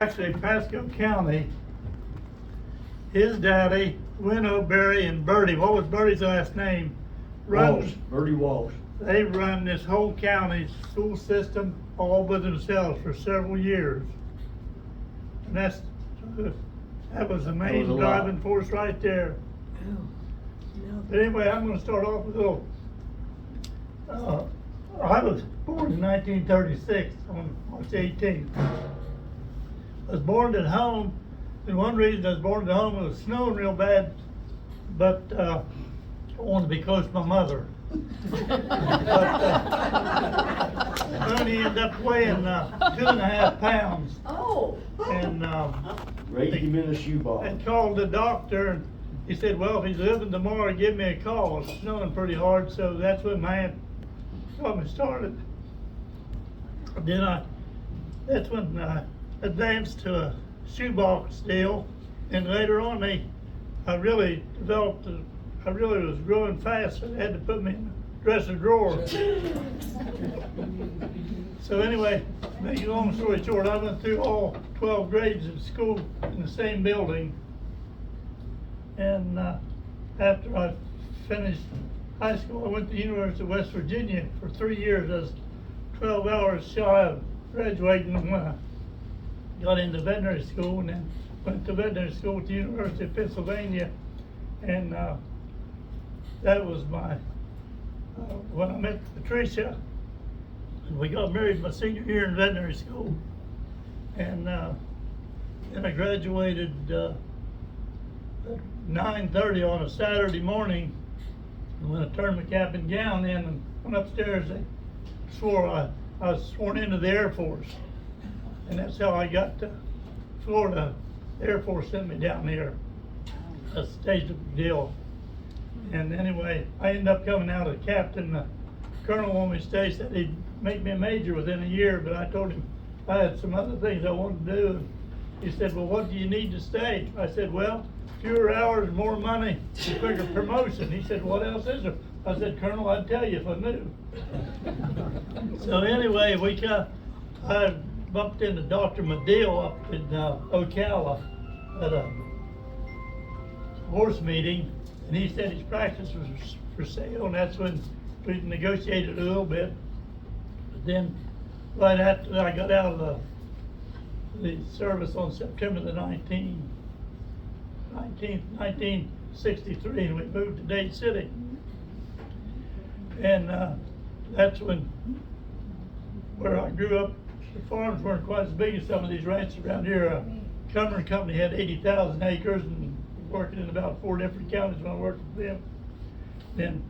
Actually, Pasco County, his daddy, Winnow, Barry, and Bertie, what was Bertie's last name? Walsh, Bertie Walsh. They run this whole county's school system all by themselves for several years. And that was the main driving force right there. But anyway, I'm gonna start off with a little, I was born in 1936 on March 18th. I was born at home, and one reason I was born at home, it was snowing real bad, but I wanted to be close to my mother. But I only ended up weighing 2.5 pounds. Oh. And Raised him in a shoebox. I called the doctor, and he said, well, if he's living tomorrow, give me a call. It's snowing pretty hard, so that's when my aunt got me started. Then that's when I advanced to a shoebox deal, and later on I really developed, I really was growing fast, so they had to put me in the dresser drawer. So anyway, make a long story short, I went through all 12 grades of school in the same building. And after I finished high school, I went to the University of West Virginia for 3 years. I was 12 hours shy of graduating when I got into veterinary school, and then went to veterinary school at the University of Pennsylvania. And that was my, when I met Patricia, and we got married my senior year in veterinary school. And then I graduated at 9:30 on a Saturday morning. And when I turned my cap and gown in and went upstairs, they swore I was sworn into the Air Force. And that's how I got to Florida. The Air Force sent me down here. That's a stage of the deal. And anyway, I ended up coming out as captain. The colonel on me stay said he'd make me a major within a year, but I told him I had some other things I wanted to do. And he said, well, what do you need to stay? I said, well, fewer hours, more money, quicker promotion. He said, what else is there? I said, Colonel, I'd tell you if I knew. So anyway, I bumped into Dr. Medill up in Ocala at a horse meeting, and he said his practice was for sale, and that's when we negotiated a little bit. But then, right after I got out of the service on September the 1963, and we moved to Dade City. And that's where I grew up. The farms weren't quite as big as some of these ranches around here. Cumberland Company had 80,000 acres, and working in about 4 different counties when I worked with them. Then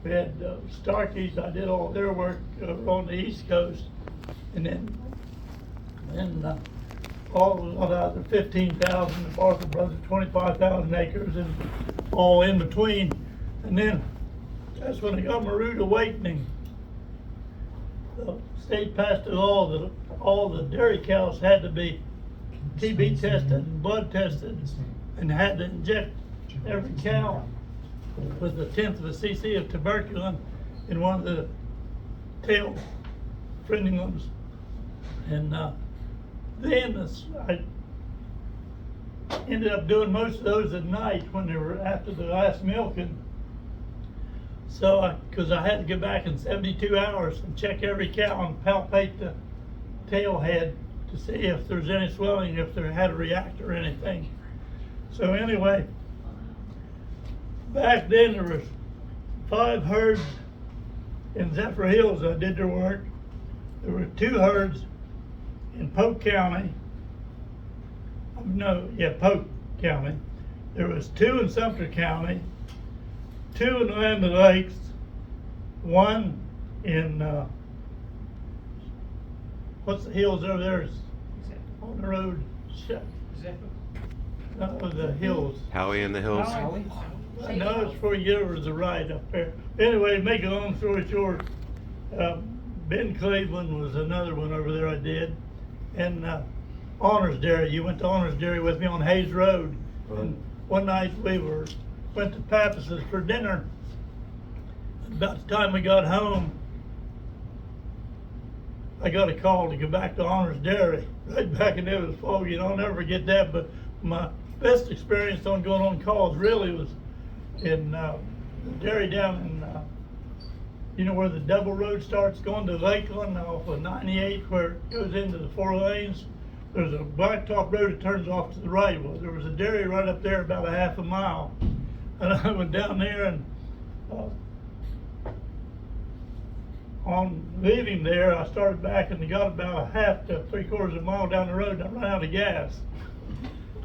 we had Starkeys. I did all their work on the East Coast, and then all out of the 15,000, the Barker Brothers 25,000 acres, and all in between. And then that's when I got my rude awakening. The state passed a law that all the dairy cows had to be TB tested and blood tested, and had to inject every cow with 1/10 of a cc of tuberculin in one of the tail frenulums. And then I ended up doing most of those at night when they were after the last milking. So, because I had to get back in 72 hours and check every cow and palpate the tail head to see if there's any swelling, if they had a react or anything. So anyway, back then there was 5 herds in Zephyr Hills that did their work. There were 2 herds in Polk County. Polk County. There was 2 in Sumter County, 2 in Land of Lakes, 1 in what's the hills over there on the road? No, the hills. Howie in the Hills. No, it's before you get over to the right up there. Anyway, make a long story short, Ben Cleveland was another one over there I did. And Honors Dairy, you went to Honors Dairy with me on Hayes Road. Right. And one night we went to Pappas's for dinner. About the time we got home, I got a call to go back to Honors Dairy, right back in there. It was foggy, and I'll never forget that. But my best experience on going on calls really was in the dairy down in, you know where the double road starts going to Lakeland off of 98 where it goes into the 4 lanes? There's a blacktop road that turns off to the right. Well, there was a dairy right up there about a half a mile. And I went down there and on leaving there, I started back and got about a half to 3/4 of a mile down the road and I ran out of gas.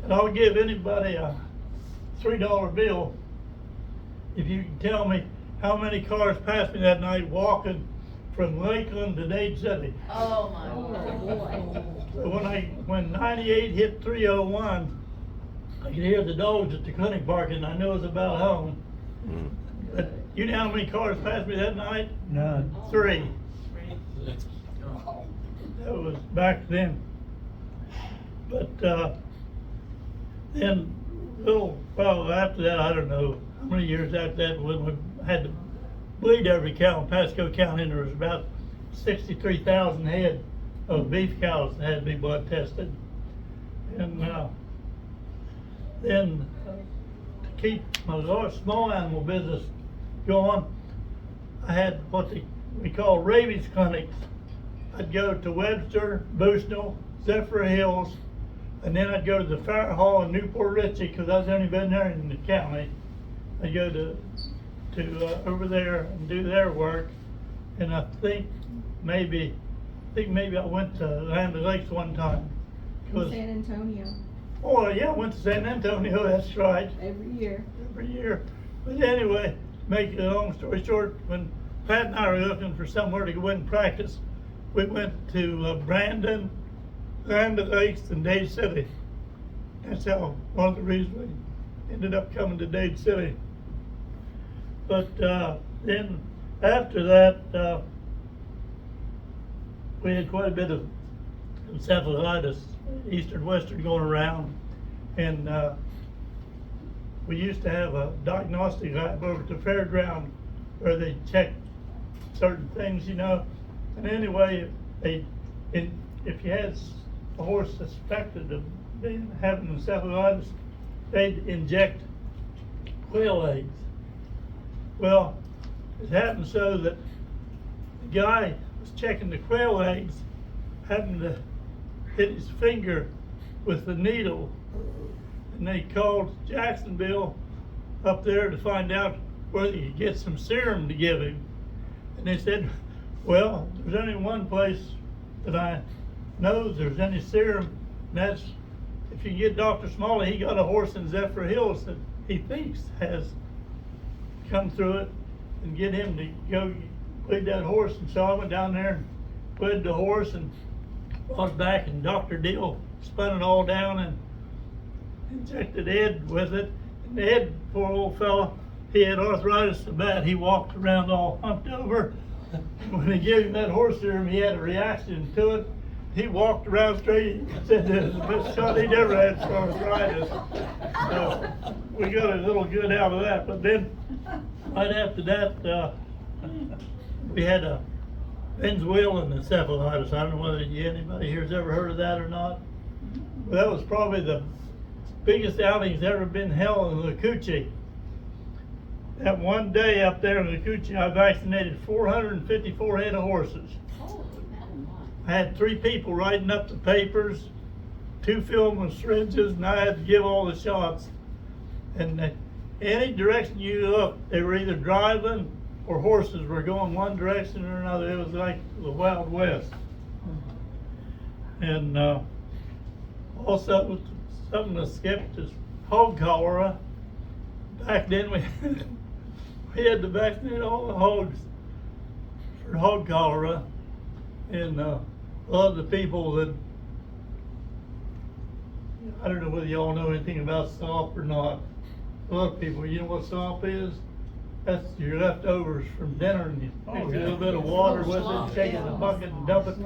And I'll give anybody a $3 bill if you can tell me how many cars passed me that night walking from Lakeland to Dade City. Oh my boy. So when 98 hit 301, I could hear the dogs at the clinic barking, and I knew it was about home. But you know how many cars passed me that night? None. 3. That was back then. But then well, after that, I don't know how many years after that, when we had to bleed every cow in Pasco County, there was about 63,000 head of beef cows that had to be blood tested. And then to keep my small animal business going, I had what we call rabies clinics. I'd go to Webster, Bushnell, Zephyr Hills, and then I'd go to the Fire Hall in Newport Richey because I was the only veterinarian in the county. I'd go to over there and do their work, and I think maybe I went to Land Lakes one time. In San Antonio. Oh yeah, I went to San Antonio. That's right. Every year. Every year. But anyway, make a long story short, when Pat and I were looking for somewhere to go in and practice, we went to Brandon, Land Lakes, and Dade City. That's how one of the reasons we ended up coming to Dade City. But then after that, we had quite a bit of encephalitis, eastern western going around, and we used to have a diagnostic lab over at the fairground where they checked certain things, you know. And anyway, if you had a horse suspected of having encephalitis, they'd inject quail eggs. Well, it happened so that the guy was checking the quail eggs, happened to hit his finger with the needle, and they called Jacksonville up there to find out whether he could get some serum to give him. And they said, well, there's only one place that I know there's any serum, and that's if you can get Dr. Smalley. He got a horse in Zephyr Hills that he thinks has come through it, and get him to go bleed that horse. And so I went down there and bled the horse and brought it back, and Dr. Deal spun it all down and injected Ed with it. And Ed, poor old fella, he had arthritis so bad he walked around all humped over. When they gave him that horse serum, he had a reaction to it. He walked around straight and said it was the best shot he'd ever had for arthritis. So we got a little good out of that. But then right after that, we had a Venezuelan encephalitis. I don't know whether anybody here has ever heard of that or not. But that was probably the biggest outing's ever been held in the Coochie. That one day up there in the Coochie, I vaccinated 454 head of horses. I had 3 people writing up the papers, 2 filled with syringes, and I had to give all the shots. And any direction you looked, they were either driving or horses were going one direction or another. It was like the Wild West. And also, something that skipped is hog cholera. Back then, we had to vaccinate all the hogs for hog cholera. And a lot of the people that, I don't know whether y'all know anything about SOP or not. A lot of people, you know what SOP is? That's your leftovers from dinner, and you mix a little bit of water with it, shake it in a bucket and dump it.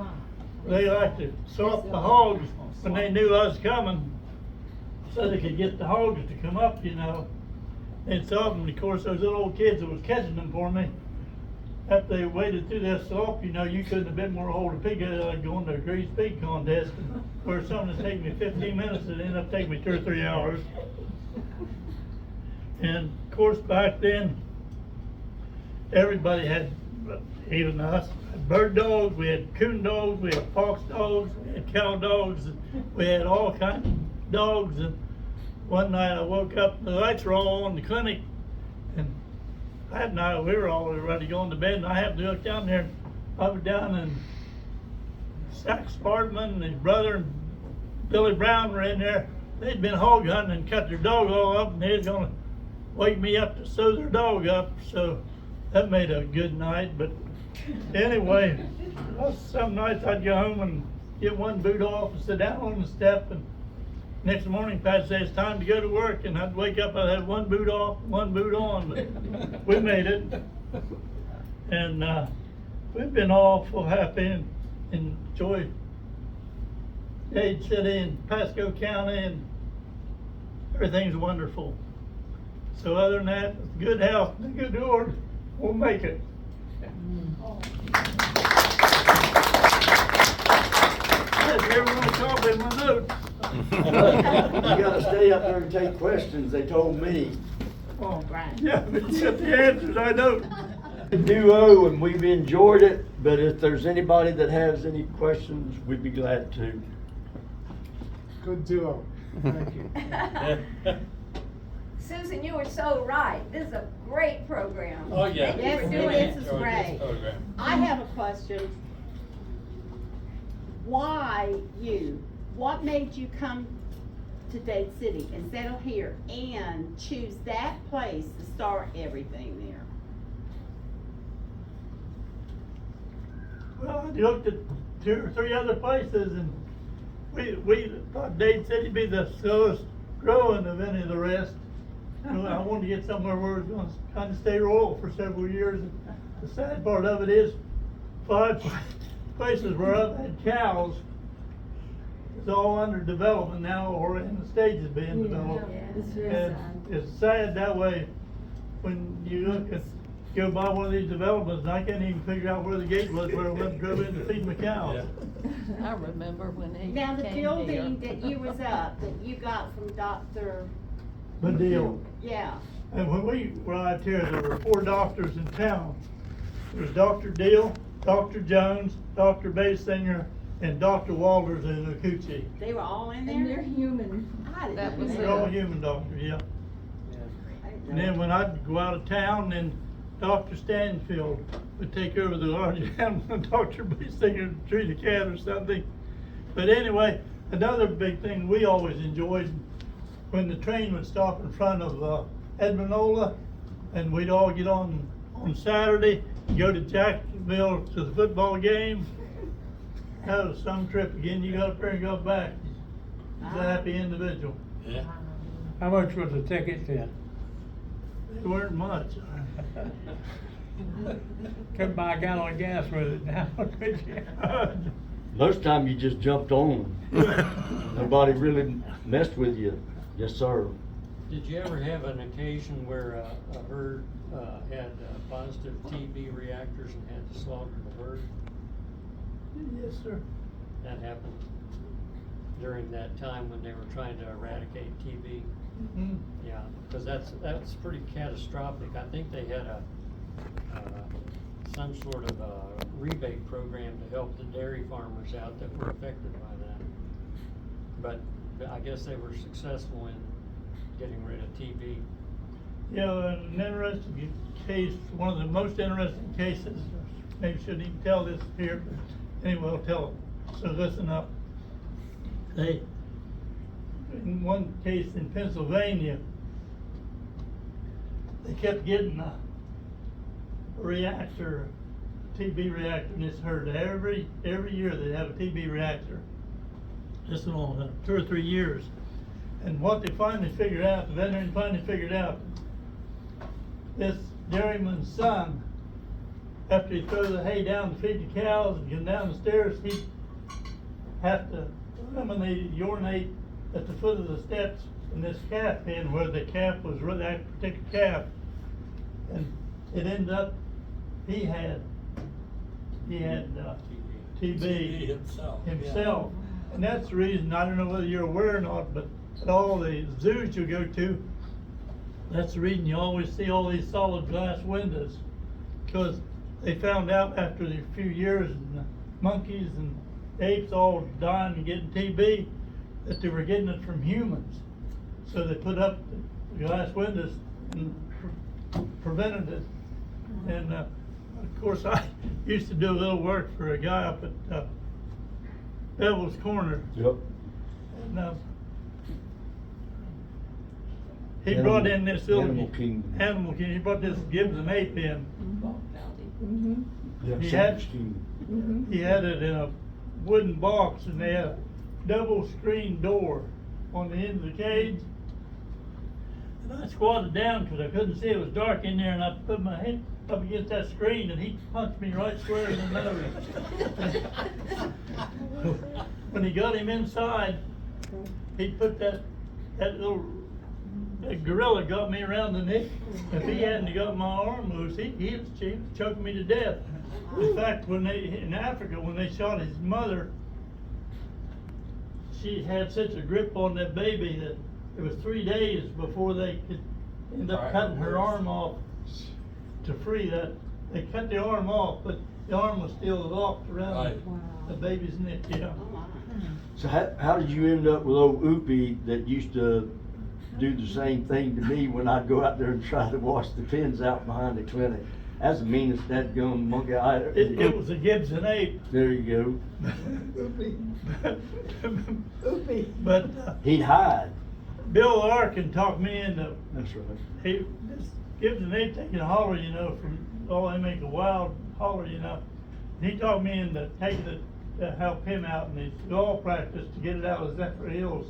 They like to SOP the hogs when they knew I was coming, so they could get the hogs to come up, you know. And SOP them, and of course those little old kids that was catching them for me, after they waded through that slump, you know, you couldn't have been more hold a pig, like going to a grease pig contest, where something that take me 15 minutes, it ended up taking me 2 or 3 hours. And of course, back then, everybody had, even us, bird dogs, we had coon dogs, we had fox dogs, we had cow dogs, we had all kinds of dogs. And one night I woke up, the lights were all on in the clinic, and that night we were all ready to go into bed, and I happened to look down there, and I was down in Sack Spartman, and his brother and Billy Brown were in there. They'd been hog hunting and cut their dog all up, and they was gonna wake me up to sew their dog up, so that made a good night. But anyway, some nights I'd go home and get one boot off and sit down on the step, and next morning Pat said it's time to go to work, and I'd wake up, I'd have one boot off, one boot on, but we made it. And we've been awful happy and enjoyed Dade City and Pasco County, and everything's wonderful. So other than that, with good health and a good Lord, we'll make it. Yes, everyone copy my notes. You gotta stay up there and take questions, they told me. Oh, yeah, but you got the answers, I know. Duo, and we've enjoyed it, but if there's anybody that has any questions, we'd be glad to. Good duo. Thank you. Susan, you were so right. This is a great program. Oh, yeah. Thank you Yes, for it doing is. it. This is great. Program. I have a question. Why you? What made you come to Dade City and settle here and choose that place to start everything there? Well, I looked at 2 or 3 other places, and we thought Dade City be the slowest growing of any of the rest. You know, I wanted to get somewhere where it was gonna kind of stay rural for several years. And the sad part of it is 5 places where I've had cows, it's all under development now, or in the stages of being developed. It's real And sad. it's sad that way, when you look at, go by one of these developments, and I can't even figure out where the gate was, where I went and drove in to feed my cows. I remember when he Now, the came building here. that you was up, that you got from Dr. Badil. Yeah, And when we arrived here, there were 4 doctors in town. There was Dr. Deal, Dr. Jones, Dr. Basinger, and Dr. Walters in Okuchi. they were all in And they're there? human. I didn't That know was They're all human doctors, yeah. I didn't And know. then when I'd go out of town, then Dr. Stanfield would take over the large animal, and Dr. Basinger would treat a cat or something. But anyway, another big thing we always enjoyed, when the train would stop in front of Edmondola, and we'd all get on Saturday, go to Jacksonville to the football game. That was some trip again. You got up there and got back. He's a happy individual. Yeah. How much was the ticket then? They weren't much. Couldn't buy a gallon of gas with it now, could you? Most time you just jumped on. Nobody really messed with you. Yes, sir. Did you ever have an occasion where a herd had positive TB reactors and had to slaughter the herd? Yes, sir. That happened during that time when they were trying to eradicate TB. Mhm. Yeah, because that's pretty catastrophic. I think they had some sort of a rebate program to help the dairy farmers out that were affected by that. But I guess they were successful in getting rid of TB. Yeah, an interesting case, one of the most interesting cases, maybe shouldn't even tell this here, but anyway, I'll tell it. So listen up. In one case in Pennsylvania, they kept getting a reactor, TB reactor in this herd. Every year they have a TB reactor. This went on 2 or 3 years. And what they finally figured out, the veterinarian finally figured out, this dairyman's son, after he throw the hay down to feed the cows and get down the stairs, he'd have to urinate at the foot of the steps in this calf pen where the calf was really that particular calf. And it ended up he had TB himself. And that's the reason, I don't know whether you're aware or not, but at all the zoos you go to, that's the reason you always see all these solid glass windows. Because they found out after a few years, and the monkeys and apes all dying and getting TB, that they were getting it from humans. So they put up the glass windows and prevented it. And of course, I used to do a little work for a guy up at Bevel's Corner. Yep. And he brought in this little Animal Kingdom. Animal Kingdom. He brought this Gibson ape in. Mm-hmm. Yeah, He Savage had- Kingdom. Mm-hmm. He had it in a wooden box, and they had a double screen door on the end of the cage. And I squatted down because I couldn't see, it was dark in there, and I put my head up against that screen, and he punched me right square in the nose. When he got him inside, he put that gorilla got me around the neck. If he hadn't got my arm loose, he'd choke me to death. In fact, in Africa, when they shot his mother, she had such a grip on that baby that it was 3 days before they could end up cutting her arm off to free that. They cut the arm off, but the arm was still locked around the baby's neck, yeah. Oh, my. So how did you end up with old Oopie that used to do the same thing to me when I'd go out there and try to wash the pins out behind the clinic? That's the meanest dadgum monkey It was a Gibson ape. There you Oopie. But He'd hide. Bill Larkin talked me into, That's right. this Gibson ape taking a holler, they make a wild holler, And he talked me into taking it to help him out in his golf practice to get it out of Zephyr Hills.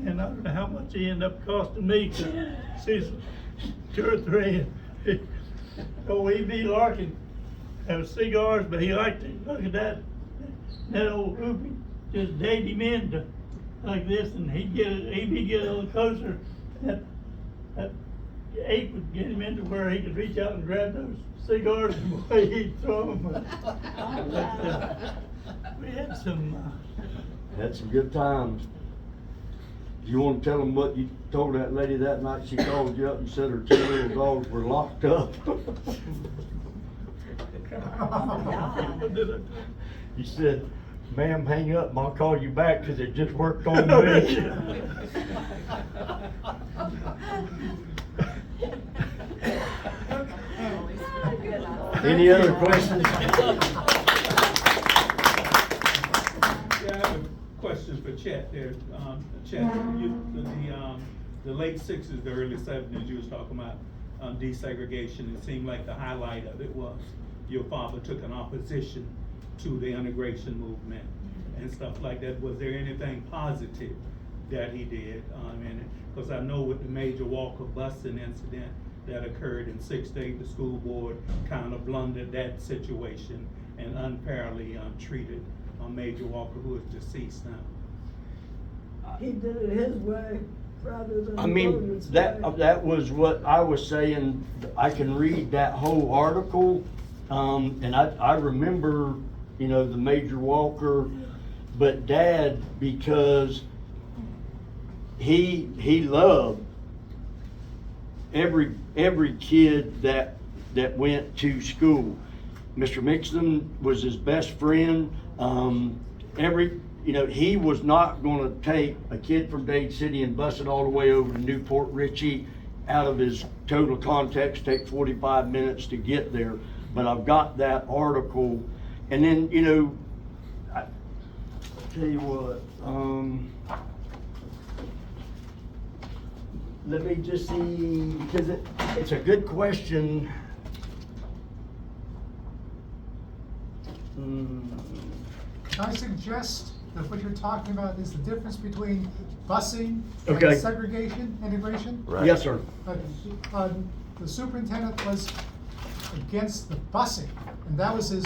And I don't know how much he ended up costing me, 'cause see, 2 or 3. Oh, E.B. Larkin had cigars, but he liked it. Look at that. That old Oopie just daved him in like this, and he'd get a little closer. That ape would get him into where he could reach out and grab those cigars, and boy, he'd throw them. We had some. Had some good times. You want to tell them what you told that lady that night she called you up and said her 2 little dogs were locked up? You said, ma'am, hang up and I'll call you back because it just worked on me. Any other questions? Yeah, I have a question for Chet there. Chet, the late 60s, the early 70s, you was talking about desegregation. It seemed like the highlight of it was your father took an opposition to the integration movement and stuff like that. Was there anything positive that he did? Because I know with the Major Walker busing incident that occurred in 6th-8, the school board kind of blundered that situation and unfairly treated Major Walker, who is deceased now. He did it his way rather than I mean, Logan's way. that was what I was saying. I can read that whole article, and I remember, the Major Walker, but Dad, because he loved every kid that went to school. Mr. Mixon was his best friend. He was not gonna take a kid from Dade City and bus it all the way over to Newport Richey out of his total context, take 45 minutes to get there. But I've got that article, and then, I tell you what, let me just see, because it's a good question. I suggest that what you're talking about is the difference between busing Okay. and segregation integration. Right. Yes, sir. The superintendent was against the busing, and that was his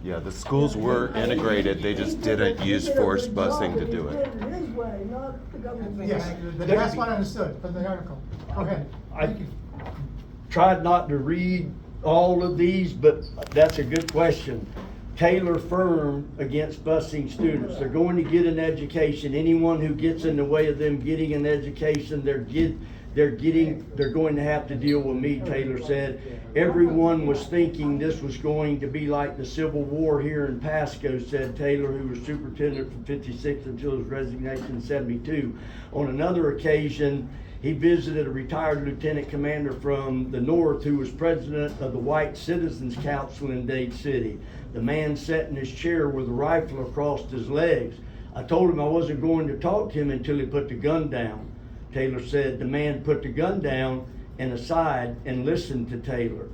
Yeah, the schools were integrated, they just didn't use forced busing to do it. He did it his way, not the government. yes, that's what I understood from the article. Go ahead. I Thank you. tried not to read all of these, but that's a good question. Taylor firm against busing students. They're going to get an education. Anyone who gets in the way of them getting an education, they're going to have to deal with me, Taylor said. Everyone was thinking this was going to be like the Civil War here in Pasco, said Taylor, who was superintendent from 56 until his resignation in 72. On another occasion, he visited a retired lieutenant commander from the North who was president of the White Citizens Council in Dade City. The man sat in his chair with a rifle across his legs. I told him I wasn't going to talk to him until he put the gun down. Taylor said the man put the gun down and aside and listened to Taylor.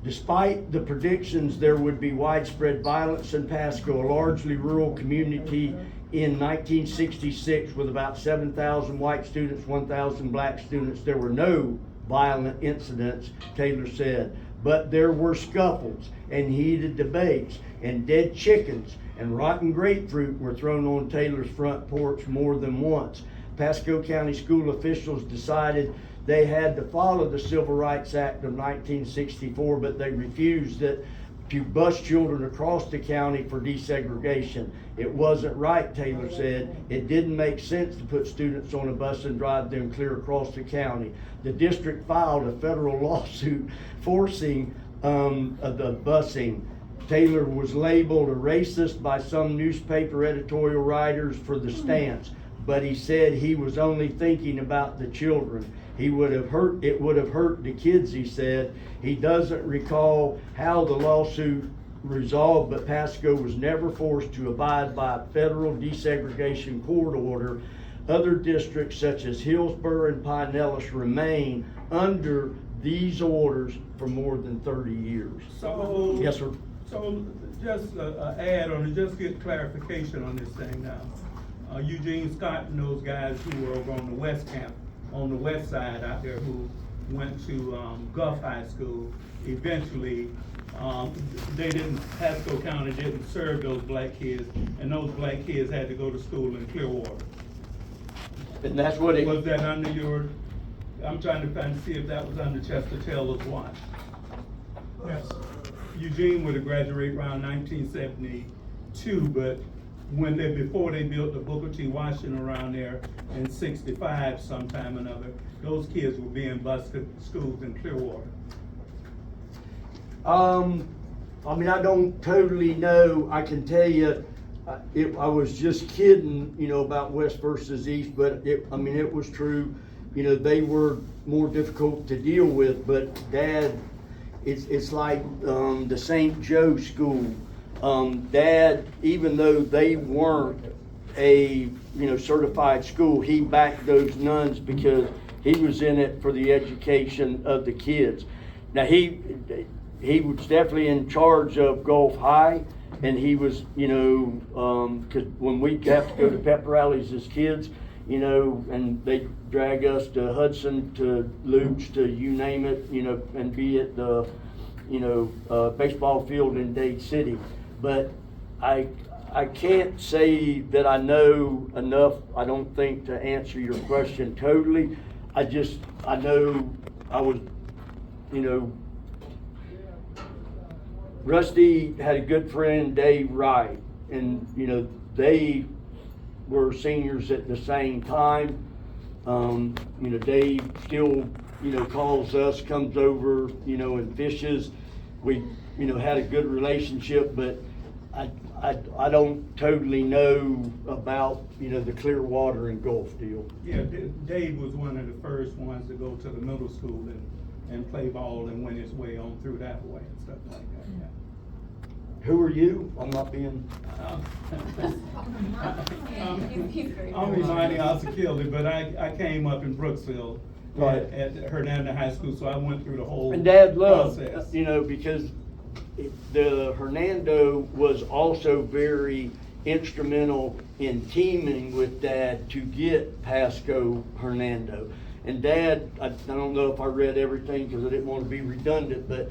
Despite the predictions there would be widespread violence in Pasco, a largely rural community in 1966 with about 7,000 white students, 1,000 black students, there were no violent incidents, Taylor said. But there were scuffles and heated debates and dead chickens and rotten grapefruit were thrown on Taylor's front porch more than once. Pasco County school officials decided they had to follow the Civil Rights Act of 1964, but they refused to bus children across the county for desegregation. It wasn't right, Taylor said. It didn't make sense to put students on a bus and drive them clear across the county. The district filed a federal lawsuit forcing the busing. Taylor was labeled a racist by some newspaper editorial writers for the stance, but he said he was only thinking about the children. It would have hurt the kids, he said. He doesn't recall how the lawsuit resolved, but Pasco was never forced to abide by a federal desegregation court order. Other districts such as Hillsborough and Pinellas remain under these orders for more than 30 years. So, yes, sir. So just add on and just get clarification on this thing now. Eugene Scott and those guys who were over on the west camp, on the west side out there, who went to Gulf High School, eventually Pasco County didn't serve those black kids, and those black kids had to go to school in Clearwater. And that's what it was. That under your, I'm trying to see if that was under Chester Taylor's watch. Yes. Eugene would have graduated around 1972, but before they built the Booker T. Washington around there in 65 sometime or another, those kids were being bused to schools in Clearwater. I mean, I don't totally know. I can tell you, I was just kidding, about West versus East, but it was true. They were more difficult to deal with, but Dad, it's like the St. Joe School. Dad, even though they weren't a certified school, he backed those nuns because he was in it for the education of the kids. Now he was definitely in charge of Gulf High, and he was, because when we have to go to pep rallies as kids, and they drag us to Hudson, to Luch, to you name it, and be at the, baseball field in Dade City. But I can't say that I know enough, I don't think, to answer your question totally. I know I was, Rusty had a good friend, Dave Wright, and they were seniors at the same time. Dave still calls us, comes over, and fishes. We had a good relationship, but I don't totally know about the Clearwater and Gulf deal. Yeah, Dave was one of the first ones to go to the middle school and play ball and win his way on through that way and stuff like that. Yeah. Who are you? I'm not being. I'm reminding Osakilly, but I came up in Brooksville at Hernando High School, so I went through the whole and Dad loved, process. Because the Hernando was also very instrumental in teaming with Dad to get Pasco Hernando. And Dad, I don't know if I read everything because I didn't want to be redundant, but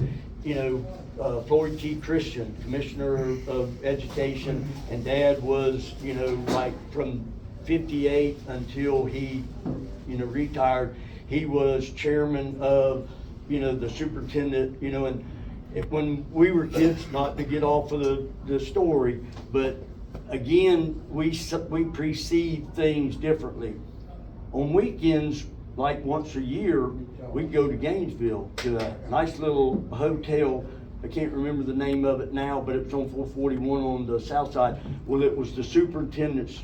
Floyd T. Christian, Commissioner of Education, and Dad was, like from 58 until he, retired, he was chairman of, the superintendent, and when we were kids, not to get off of the story, but again, we perceive things differently. On weekends, like once a year, we'd go to Gainesville to a nice little hotel. I can't remember the name of it now, but it was on 441 on the south side. Well, it was the superintendent's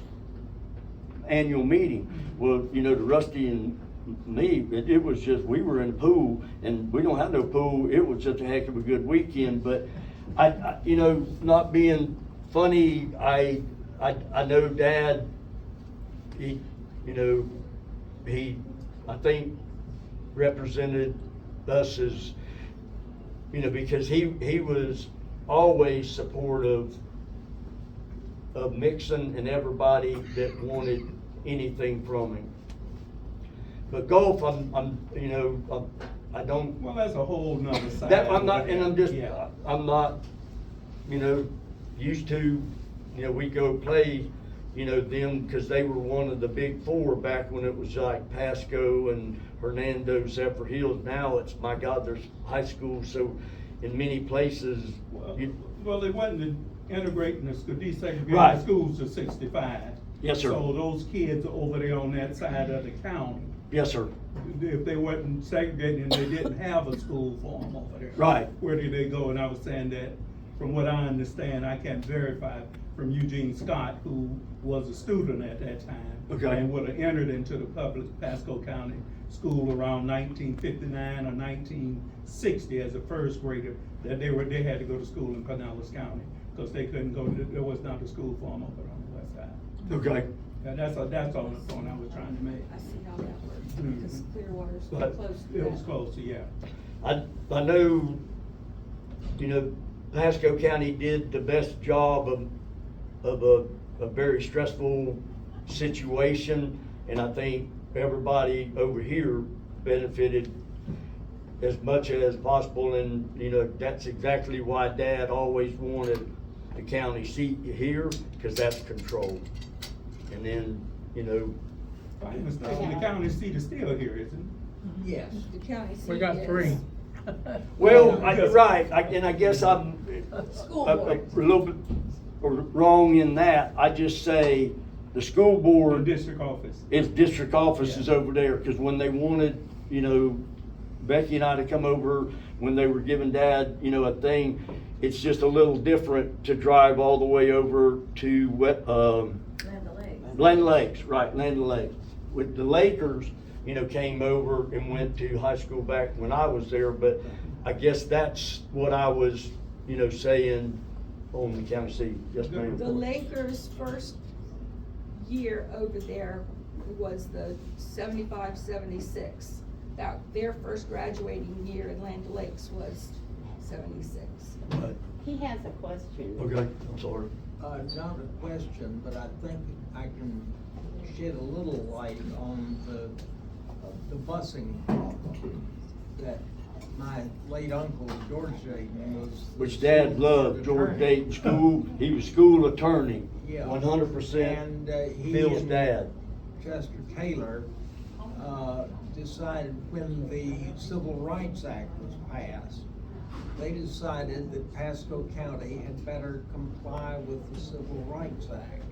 annual meeting. Well, you know, to Rusty and me, it was just, we were in the pool, and we don't have no pool. It was just a heck of a good weekend. But I you know, not being funny, I know Dad, he, you know, he, I think, represented us as, you know, because he was always supportive of Mixon and everybody that wanted anything from him. But golf, you know, I don't. Well, that's a whole nother side. That, I'm not, and I'm just, Yeah. I'm not, you know, used to, you know, we go play, you know, them, cause they were one of the big four back when it was like Pasco and Hernando, Zephyr Hills. Now it's, my God, there's high schools, so in many places. Well, they wasn't integrating the desegregating Right. the schools to 65. Yes, sir. So those kids over there on that side of the county, Yes, sir. if they wasn't segregating, they didn't have a school for them over there. Right. Where did they go? And I was saying that, from what I understand, I can't verify from Eugene Scott, who was a student at that time. Okay. And would have entered into the public Pasco County School around 1959 or 1960 as a first grader, that they had to go to school in Pinellas County, because they couldn't go, there was not a school for them over on the west side. Okay. And that's all the point I was trying to make. I see how that works, Mhm. because Clearwater's But close to It was that. close, yeah. I know, you know, Pasco County did the best job of a very stressful situation, and I think everybody over here benefited as much as possible, and, you know, that's exactly why Dad always wanted the county seat here, because that's control. And then, you know, I understand, the county seat is still here, isn't it? Yes. The county seat We got is- 3. well, right, and I guess I'm School a board. little bit wrong in that. I just say the school Or board district office. is district offices Yeah. over there, because when they wanted, you know, Becky and I to come over, when they were giving Dad, you know, a thing, it's just a little different to drive all the way over to Land O'Lakes. Land Lakes, right, Land Lakes. With the Lakers, you know, came over and went to high school back when I was there, but I guess that's what I was, you know, saying on the county seat. Yes, ma'am. The Lakers' first year over there was the 75-76. That, their first graduating year in Land O'Lakes was 76. Right. He has a question. Okay, I'm sorry. Not a question, but I think I can shed a little light on the busing problem that my late uncle, George Dayton, was. Which Dad loved, George Dayton School, he was school attorney, Yeah. 100% And he Phil's and dad. Chester Taylor decided, when the Civil Rights Act was passed, they decided that Pasco County had better comply with the Civil Rights Act.